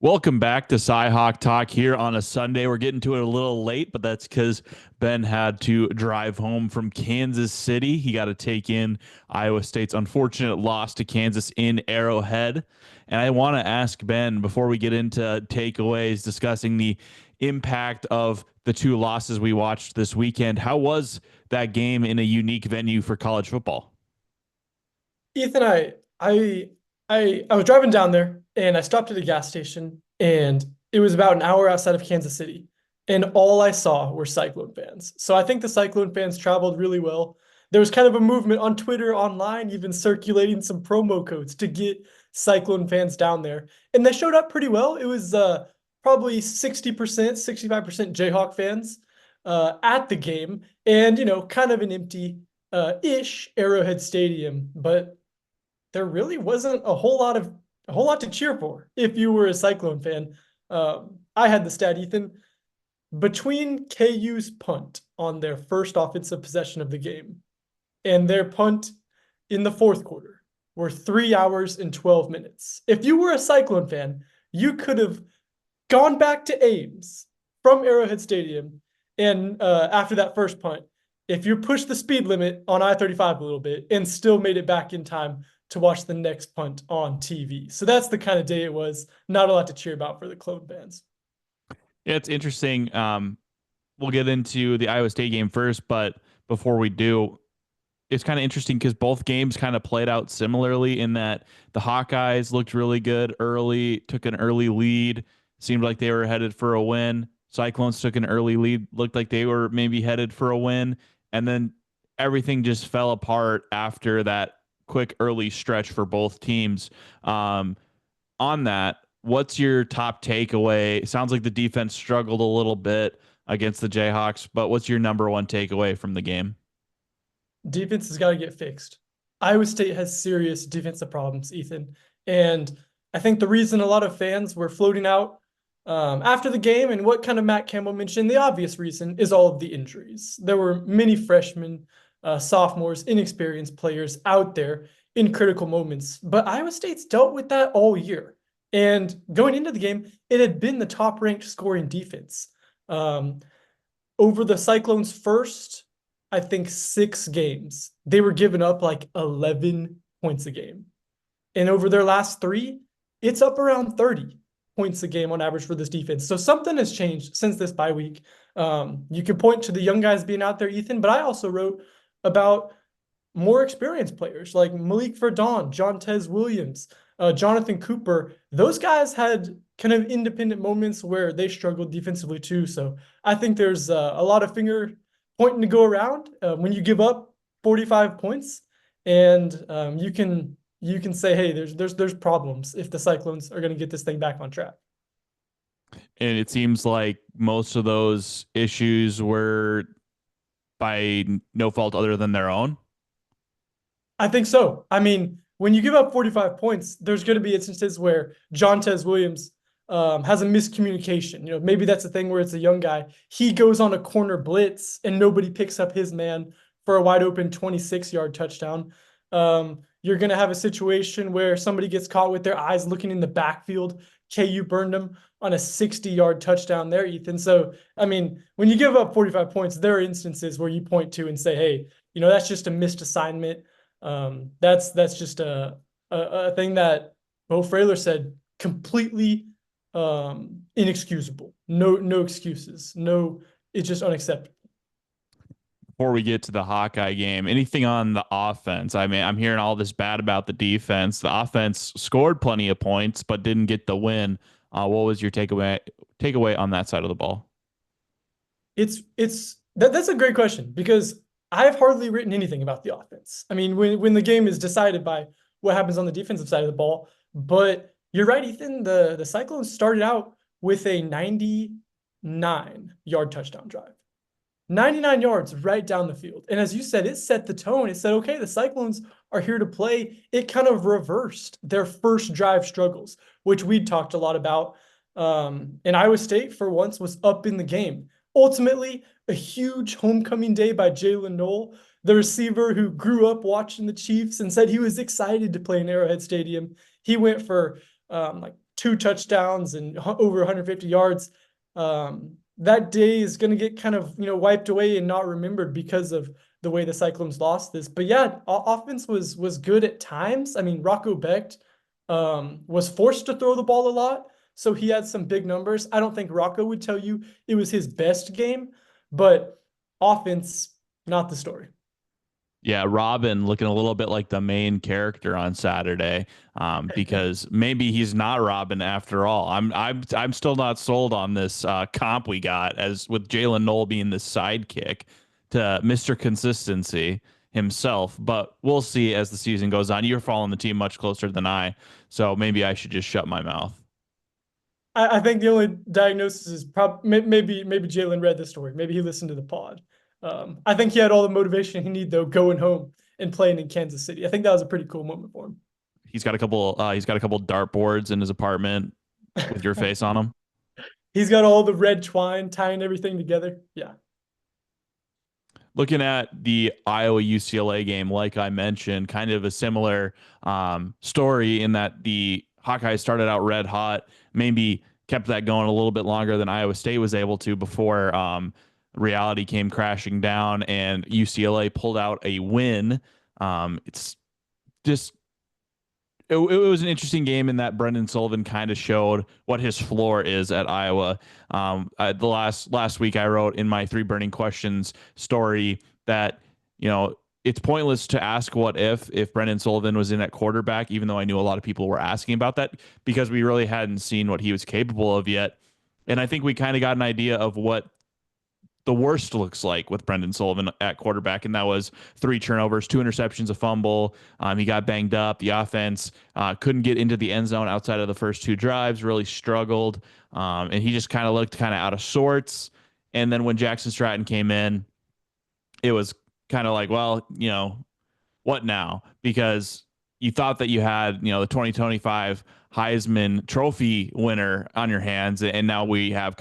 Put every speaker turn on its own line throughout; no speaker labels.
Welcome back to CyHawk Talk here on a Sunday. We're getting to it a little late, but that's because Ben had to drive home from Kansas City. He got to take in Iowa State's unfortunate loss to Kansas in Arrowhead. And I want to ask Ben, before we get into takeaways, discussing the impact of the two losses we watched this weekend, how was that game in a unique venue for college football?
Ethan, I was driving down there and I stopped at a gas station and it was about an hour outside of Kansas City. And all I saw were Cyclone fans. So I think the Cyclone fans traveled really well. There was kind of a movement on Twitter, online, even circulating some promo codes to get Cyclone fans down there. And they showed up pretty well. It was probably 60%, 65% Jayhawk fans at the game. And, kind of an empty ish Arrowhead Stadium. But there really wasn't a whole lot to cheer for if you were a Cyclone fan. I had the stat, Ethan, between KU's punt on their first offensive possession of the game and their punt in the fourth quarter were 3 hours and 12 minutes. If you were a Cyclone fan, you could have gone back to Ames from Arrowhead Stadium, and after that first punt, if you pushed the speed limit on I-35 a little bit and still made it back in time to watch the next punt on TV. So that's the kind of day it was. Not a lot to cheer about for the Clone fans.
Yeah, it's interesting. We'll get into the Iowa State game first, but before we do, it's kind of interesting because both games kind of played out similarly in that the Hawkeyes looked really good early, took an early lead, seemed like they were headed for a win. Cyclones took an early lead, looked like they were maybe headed for a win, and then everything just fell apart after that quick early stretch for both teams. Um, on that, what's your top takeaway? It sounds like the defense struggled a little bit against the Jayhawks, but what's your number one takeaway from the game?
Defense has got to get fixed. Iowa State has serious defensive problems, Ethan. And I think the reason a lot of fans were floating out after the game, and what kind of Matt Campbell mentioned, the obvious reason is all of the injuries. There were many freshmen, sophomores, inexperienced players out there in critical moments. But Iowa State's dealt with that all year. And going into the game, it had been the top ranked scoring defense. Um, Over the Cyclones' first, I think, 6 games, they were giving up like 11 points a game. And over their last 3, it's up around 30 points a game on average for this defense. So something has changed since this bye week. You can point to the young guys being out there, Ethan, but I also wrote about more experienced players like Malik Verdon, John Tez Williams, Jonathan Cooper. Those guys had kind of independent moments where they struggled defensively too. So I think there's a lot of finger pointing to go around when you give up 45 points, and you can say, hey, there's problems if the Cyclones are going to get this thing back on track.
And it seems like most of those issues were by no fault other than their own.
I think so. I mean, when you give up 45 points, there's going to be instances where John Tez Williams has a miscommunication. Maybe that's a thing where it's a young guy. He goes on a corner blitz and nobody picks up his man for a wide open 26-yard touchdown. You're going to have a situation where somebody gets caught with their eyes looking in the backfield. KU burned them on a 60-yard touchdown there, Ethan. So, I mean, when you give up 45 points, there are instances where you point to and say, hey, that's just a missed assignment. That's just a thing that Bo Frailer said completely inexcusable. No excuses. No, it's just unacceptable.
Before we get to the Hawkeye game, anything on the offense? I mean, I'm hearing all this bad about the defense. The offense scored plenty of points, but didn't get the win. What was your takeaway on that side of the ball?
That's a great question because I've hardly written anything about the offense. I mean, when the game is decided by what happens on the defensive side of the ball, but you're right, Ethan. The Cyclones started out with a 99-yard touchdown drive. 99 yards right down the field. And as you said, it set the tone. It said, okay, the Cyclones are here to play. It kind of reversed their first drive struggles, which we talked a lot about. And Iowa State, for once, was up in the game. Ultimately, a huge homecoming day by Jaylin Noel, the receiver who grew up watching the Chiefs and said he was excited to play in Arrowhead Stadium. He went for like 2 touchdowns and over 150 yards. That day is going to get kind of, wiped away and not remembered because of the way the Cyclones lost this. But yeah, offense was good at times. I mean, Rocco Becht was forced to throw the ball a lot, so he had some big numbers. I don't think Rocco would tell you it was his best game, but offense, not the story.
Yeah, Robin looking a little bit like the main character on Saturday, because maybe he's not Robin after all. I'm still not sold on this comp we got as with Jaylin Noel being the sidekick to Mr. Consistency himself. But we'll see as the season goes on. You're following the team much closer than I, so maybe I should just shut my mouth.
I think the only diagnosis is probably maybe Jaylin read the story. Maybe he listened to the pod. I think he had all the motivation he needed though going home and playing in Kansas City. I think that was a pretty cool moment for him.
He's got a couple. He's got a couple dartboards in his apartment with your face on them.
He's got all the red twine tying everything together. Yeah.
Looking at the Iowa UCLA game, like I mentioned, kind of a similar story in that the Hawkeyes started out red hot, maybe kept that going a little bit longer than Iowa State was able to before reality came crashing down and UCLA pulled out a win. It's just it was an interesting game in that Brendan Sullivan kind of showed what his floor is at Iowa. The last week I wrote in my 3 burning questions story that it's pointless to ask what if Brendan Sullivan was in at quarterback, even though I knew a lot of people were asking about that because we really hadn't seen what he was capable of yet. And I think we kind of got an idea of what the worst looks like with Brendan Sullivan at quarterback, and that was 3 turnovers, 2 interceptions, a fumble. He got banged up. The offense couldn't get into the end zone outside of the first 2 drives, really struggled, and he just kind of looked kind of out of sorts. And then when Jackson Stratton came in, it was kind of like, well, what now? Because you thought that you had, the 2025 Heisman Trophy winner on your hands, and now we have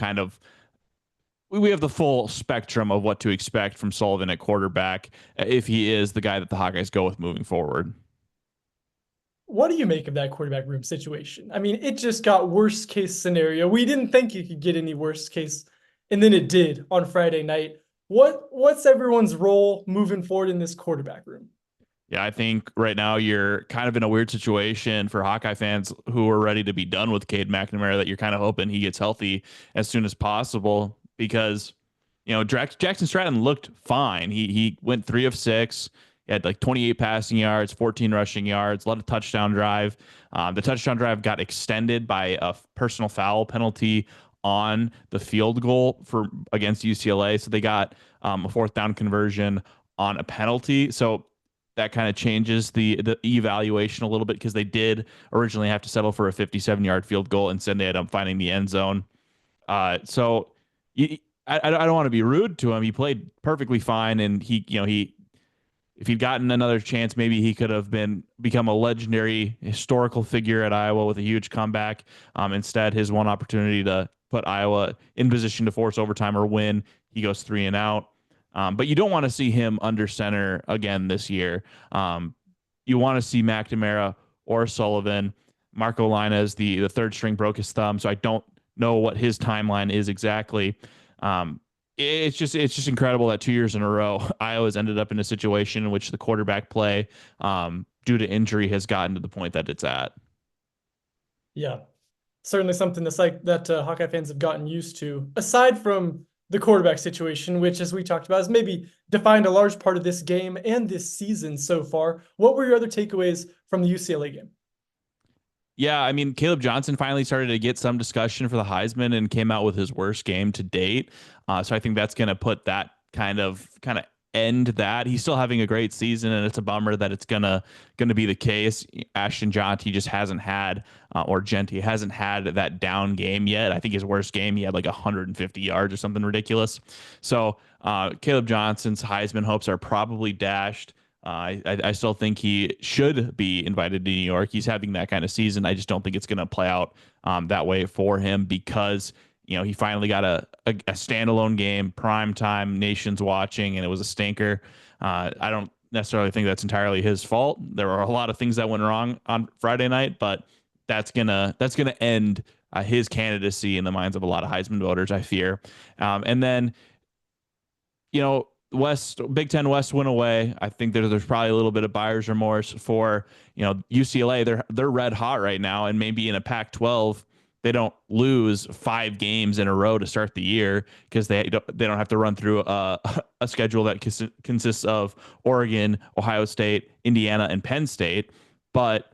the full spectrum of what to expect from Sullivan at quarterback if he is the guy that the Hawkeyes go with moving forward.
What do you make of that quarterback room situation? I mean, it just got worst case scenario. We didn't think you could get any worst case, and then it did on Friday night. What's everyone's role moving forward in this quarterback room?
Yeah, I think right now you're kind of in a weird situation for Hawkeye fans who are ready to be done with Cade McNamara, that you're kind of hoping he gets healthy as soon as possible because, Jackson Stratton looked fine. He went 3 of 6. He had like 28 passing yards, 14 rushing yards, a lot of touchdown drive. The touchdown drive got extended by a personal foul penalty on the field goal against UCLA. So they got a 4th down conversion on a penalty. So that kind of changes the evaluation a little bit because they did originally have to settle for a 57-yard field goal. Instead, they ended up finding the end zone. So I don't want to be rude to him. He played perfectly fine, and he if he'd gotten another chance, maybe he could have become a legendary historical figure at Iowa with a huge comeback. Instead, his one opportunity to put Iowa in position to force overtime or win, he goes 3 and out. But you don't want to see him under center again this year. You want to see McNamara or Sullivan. Marco Linus, the 3rd string, broke his thumb, so I don't know what his timeline is exactly. It's just incredible that 2 years in a row, Iowa's ended up in a situation in which the quarterback play, due to injury, has gotten to the point that it's at.
Yeah, certainly something that Hawkeye fans have gotten used to. Aside from the quarterback situation, which, as we talked about, has maybe defined a large part of this game and this season so far, what were your other takeaways from the UCLA game?
Yeah, I mean, Kaleb Johnson finally started to get some discussion for the Heisman and came out with his worst game to date. So I think that's going to put that kind of end that. He's still having a great season, and it's a bummer that it's gonna be the case. Ashton Genty just hasn't had, or Genty hasn't had that down game yet. I think his worst game, he had like 150 yards or something ridiculous. So Kaleb Johnson's Heisman hopes are probably dashed. I still think he should be invited to New York. He's having that kind of season. I just don't think it's going to play out that way for him because he finally got a standalone game, prime time, nation's watching, and it was a stinker. I don't necessarily think that's entirely his fault. There were a lot of things that went wrong on Friday night, but that's gonna end his candidacy in the minds of a lot of Heisman voters, I fear. And then West Big Ten West went away. I think there's probably a little bit of buyer's remorse for UCLA. They're red hot right now, and maybe in a Pac-12 they don't lose 5 games in a row to start the year because they don't have to run through a schedule that consists of Oregon, Ohio State, Indiana, and Penn State. But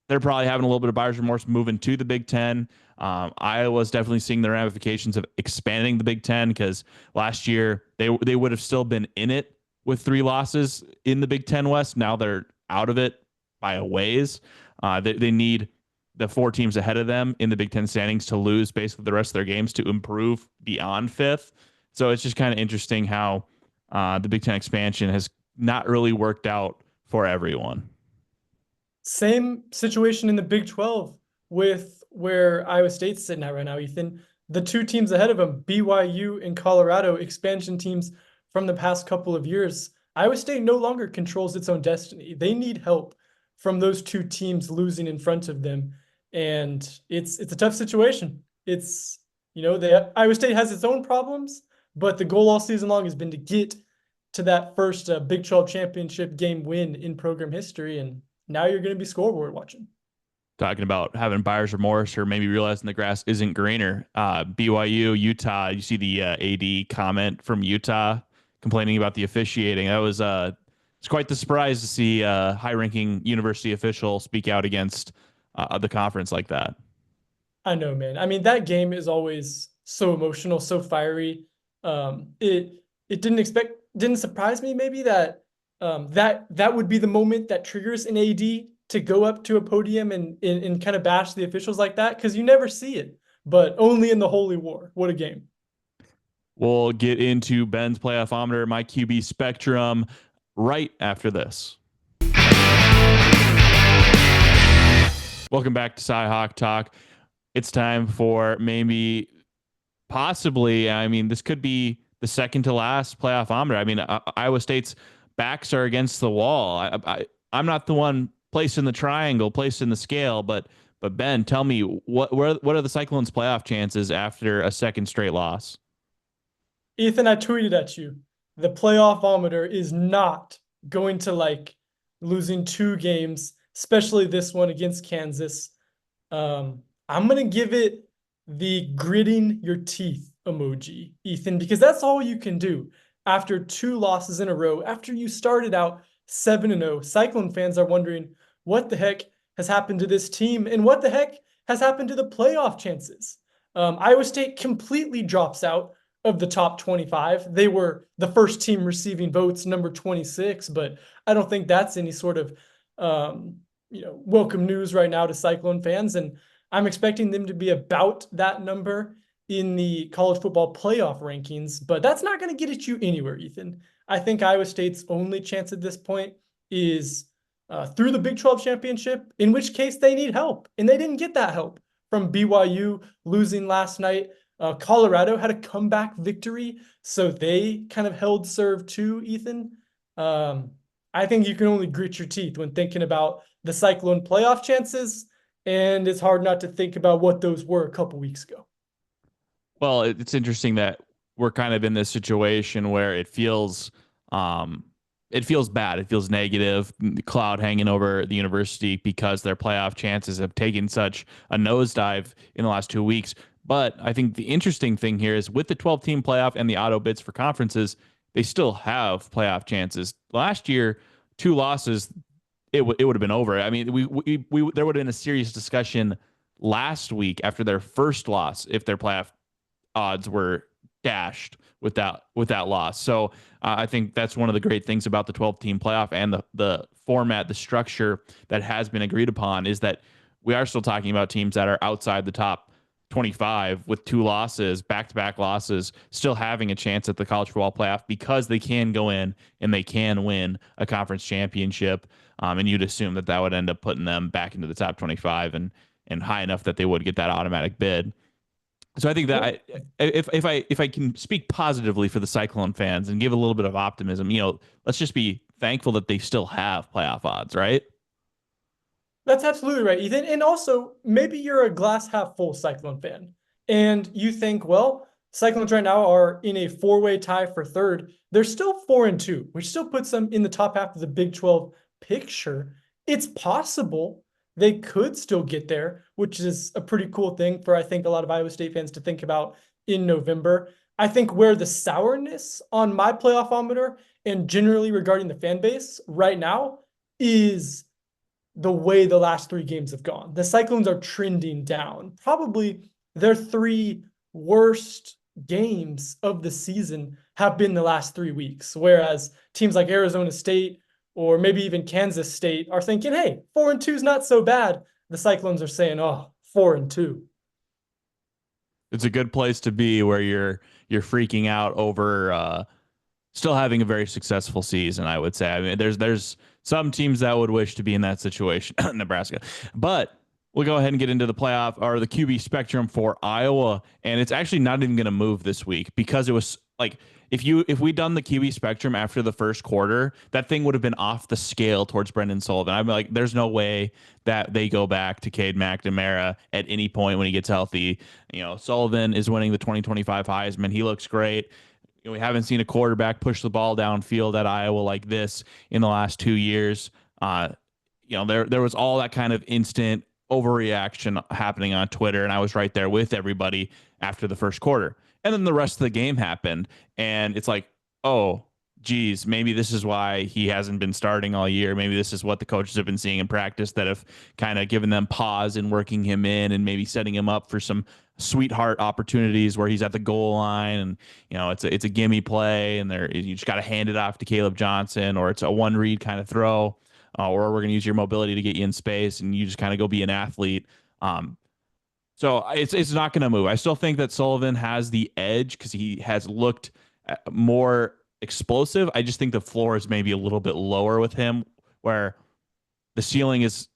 they're probably having a little bit of buyer's remorse moving to the Big Ten. Iowa's definitely seeing the ramifications of expanding the Big Ten because last year they would have still been in it with 3 losses in the Big Ten West. Now they're out of it by a ways. They need the 4 teams ahead of them in the Big Ten standings to lose basically the rest of their games to improve beyond 5th. So it's just kind of interesting how the Big Ten expansion has not really worked out for everyone.
Same situation in the Big 12 with where Iowa State's sitting at right now, Ethan. The 2 teams ahead of them, BYU and Colorado, expansion teams from the past couple of years. Iowa State no longer controls its own destiny. They need help from those 2 teams losing in front of them. And it's a tough situation. Iowa State has its own problems, but the goal all season long has been to get to that first Big 12 championship game win in program history. And now you're going to be scoreboard watching.
Talking about having buyer's remorse or maybe realizing the grass isn't greener. BYU, Utah, you see the AD comment from Utah complaining about the officiating. That was it's quite the surprise to see a high-ranking university official speak out against the conference like that.
I know, man. I mean, that game is always so emotional, so fiery. It didn't surprise me maybe that that would be the moment that triggers an AD to go up to a podium and kind of bash the officials like that, because you never see it, but only in the Holy War. What a game.
We'll get into Ben's playoff-ometer, my QB spectrum, right after this. Welcome back to CyHawk Talk. It's time for possibly, I mean, this could be the second to last playoff-ometer. I mean, Iowa State's backs are against the wall. I'm not the one placed in the triangle, placed in the scale, but Ben, tell me what are the Cyclones' playoff chances after a second straight loss?
Ethan, I tweeted at you. The playoff-ometer is not going to like losing 2 games, especially this one against Kansas. I'm gonna give it the gritting your teeth emoji, Ethan, because that's all you can do after 2 losses in a row. After you started out 7-0, Cyclone fans are wondering what the heck has happened to this team and what the heck has happened to the playoff chances. Iowa State completely drops out of the top 25. They were the first team receiving votes, number 26, but I don't think that's any sort of welcome news right now to Cyclone fans. And I'm expecting them to be about that number in the college football playoff rankings, but that's not going to get at you anywhere, Ethan. I think Iowa State's only chance at this point is through the Big 12 championship, in which case they need help. And they didn't get that help from BYU losing last night. Colorado had a comeback victory, so they kind of held serve too, Ethan. I think you can only grit your teeth when thinking about the Cyclone playoff chances, and it's hard not to think about what those were a couple weeks ago.
Well, it's interesting that we're kind of in this situation where it feels bad. It feels negative, the cloud hanging over the university because their playoff chances have taken such a nosedive in the last 2 weeks. But I think the interesting thing here is with the 12-team playoff and the auto bids for conferences, they still have playoff chances. Last year, 2 losses, it would have been over. I mean, we there would have been a serious discussion last week after their first loss if their playoff odds were dashed with that loss. So I think that's one of the great things about the 12-team playoff and the format, the structure that has been agreed upon is that we are still talking about teams that are outside the top 25 with 2 losses, back-to-back losses, still having a chance at the college football playoff because they can go in and they can win a conference championship. And you'd assume that would end up putting them back into the top 25 and high enough that they would get that automatic bid. So I think that if I can speak positively for the Cyclone fans and give a little bit of optimism, let's just be thankful that they still have playoff odds, right?
That's absolutely right, Ethan. And also, maybe you're a glass half full Cyclone fan, and you think, well, Cyclones right now are in a four-way tie for third. They're still 4-2, which still puts them in the top half of the Big 12 picture. It's possible they could still get there, which is a pretty cool thing for, I think, a lot of Iowa State fans to think about in November. I think where the sourness on my playoff-ometer and generally regarding the fan base right now is the way the last three games have gone. The Cyclones are trending down. Probably their three worst games of the season have been the last 3 weeks, whereas teams like Arizona State or maybe even Kansas State are thinking, hey, 4-2 is not so bad. The Cyclones are saying, oh, 4-2.
It's a good place to be where you're freaking out over still having a very successful season, I would say. I mean, there's some teams that would wish to be in that situation, Nebraska. But we'll go ahead and get into the playoff or the QB spectrum for Iowa, and it's actually not even going to move this week because it was like if we'd done the QB spectrum after the first quarter, that thing would have been off the scale towards Brendan Sullivan. I'm like, there's no way that they go back to Cade McNamara at any point when he gets healthy. You know, Sullivan is winning the 2025 Heisman. He looks great. You know, we haven't seen a quarterback push the ball downfield at Iowa like this in the last 2 years. You know, there was all that kind of instant overreaction happening on Twitter, and I was right there with everybody after the first quarter. And then the rest of the game happened, and it's like, oh, geez, maybe this is why he hasn't been starting all year. Maybe this is what the coaches have been seeing in practice that have kind of given them pause in working him in and maybe setting him up for some sweetheart opportunities where he's at the goal line and it's a gimme play and you just got to hand it off to Kaleb Johnson, or it's a one read kind of throw, or we're going to use your mobility to get you in space and you just kind of go be an athlete. So it's not going to move. I still think that Sullivan has the edge because he has looked more explosive. I just think the floor is maybe a little bit lower with him, where the ceiling is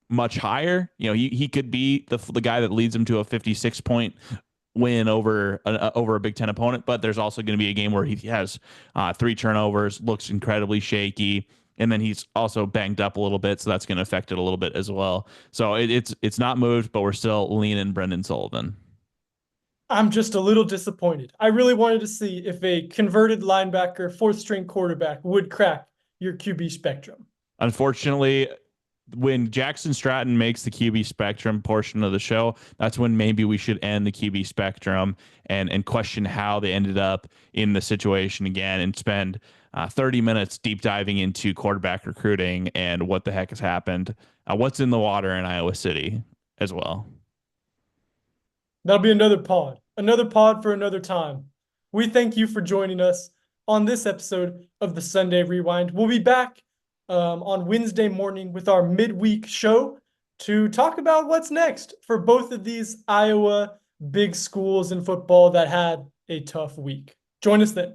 much higher. You know, he could be the guy that leads him to a 56-point win over a Big Ten opponent, but there's also going to be a game where he has 3 turnovers, looks incredibly shaky. And then he's also banged up a little bit, so that's going to affect it a little bit as well. So it's not moved, but we're still leaning Brendan Sullivan.
I'm just a little disappointed. I really wanted to see if a converted linebacker, fourth string quarterback would crack your QB spectrum.
Unfortunately, when Jackson Stratton makes the QB spectrum portion of the show, that's when maybe we should end the QB spectrum and question how they ended up in the situation again and spend 30 minutes deep diving into quarterback recruiting and what the heck has happened, what's in the water in Iowa City as well.
That'll be another pod for another time. We thank you for joining us on this episode of the Sunday Rewind. We'll be back on Wednesday morning with our midweek show to talk about what's next for both of these Iowa big schools in football that had a tough week. Join us then.